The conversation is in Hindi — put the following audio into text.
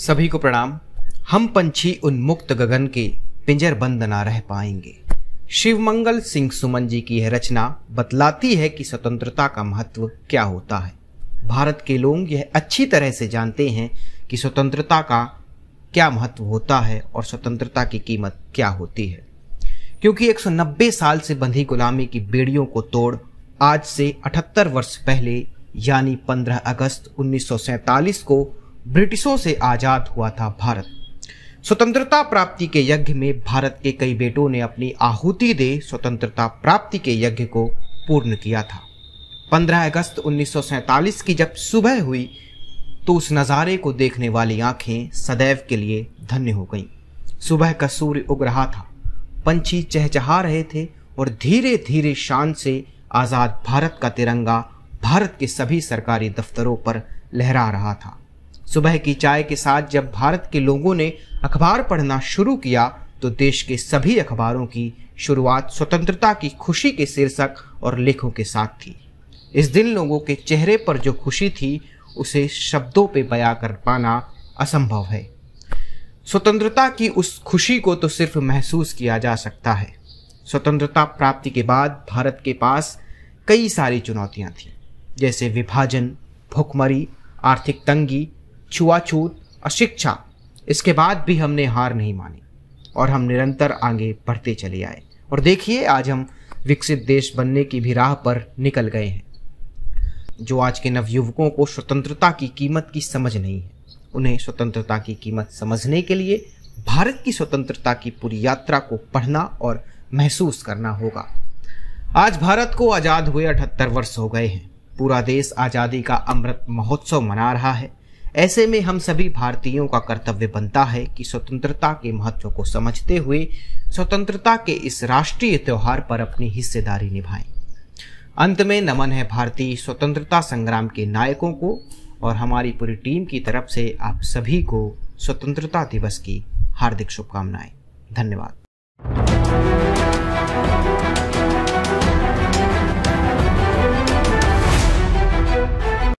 सभी को प्रणाम। हम पंछी उन्मुक्त गगन के पिंजर बंद ना रह पाएंगे। शिवमंगल सिंह सुमन जी की यह रचना बतलाती है कि स्वतंत्रता का महत्व क्या होता है। भारत के लोग यह अच्छी तरह से जानते हैं कि स्वतंत्रता का क्या महत्व होता है और स्वतंत्रता की कीमत क्या होती है, क्योंकि 190 साल से बंधी गुलामी की बेड़ियों को तोड़ आज से 78 वर्ष पहले यानी 15 अगस्त 1947 को ब्रिटिशों से आज़ाद हुआ था भारत। स्वतंत्रता प्राप्ति के यज्ञ में भारत के कई बेटों ने अपनी आहुति दे स्वतंत्रता प्राप्ति के यज्ञ को पूर्ण किया था। 15 अगस्त 1947 की जब सुबह हुई तो उस नज़ारे को देखने वाली आंखें सदैव के लिए धन्य हो गईं। सुबह का सूर्य उग रहा था, पंछी चहचहा रहे थे और धीरे धीरे शान से आज़ाद भारत का तिरंगा भारत के सभी सरकारी दफ्तरों पर लहरा रहा था। सुबह की चाय के साथ जब भारत के लोगों ने अखबार पढ़ना शुरू किया तो देश के सभी अखबारों की शुरुआत स्वतंत्रता की खुशी के शीर्षक और लेखों के साथ थी। इस दिन लोगों के चेहरे पर जो खुशी थी उसे शब्दों पे बयां कर पाना असंभव है। स्वतंत्रता की उस खुशी को तो सिर्फ महसूस किया जा सकता है। स्वतंत्रता प्राप्ति के बाद भारत के पास कई सारी चुनौतियां थीं, जैसे विभाजन, भुखमरी, आर्थिक तंगी, छुआछूत, अशिक्षा। इसके बाद भी हमने हार नहीं मानी और हम निरंतर आगे बढ़ते चले आए। और देखिए, आज हम विकसित देश बनने की भी राह पर निकल गए हैं। जो आज के नवयुवकों को स्वतंत्रता की कीमत की समझ नहीं है, उन्हें स्वतंत्रता की कीमत समझने के लिए भारत की स्वतंत्रता की पूरी यात्रा को पढ़ना और महसूस करना होगा। आज भारत को आज़ाद हुए 78 वर्ष हो गए हैं। पूरा देश आज़ादी का अमृत महोत्सव मना रहा है। ऐसे में हम सभी भारतीयों का कर्तव्य बनता है कि स्वतंत्रता के महत्व को समझते हुए स्वतंत्रता के इस राष्ट्रीय त्योहार पर अपनी हिस्सेदारी निभाएं। अंत में नमन है भारतीय स्वतंत्रता संग्राम के नायकों को और हमारी पूरी टीम की तरफ से आप सभी को स्वतंत्रता दिवस की हार्दिक शुभकामनाएं। धन्यवाद।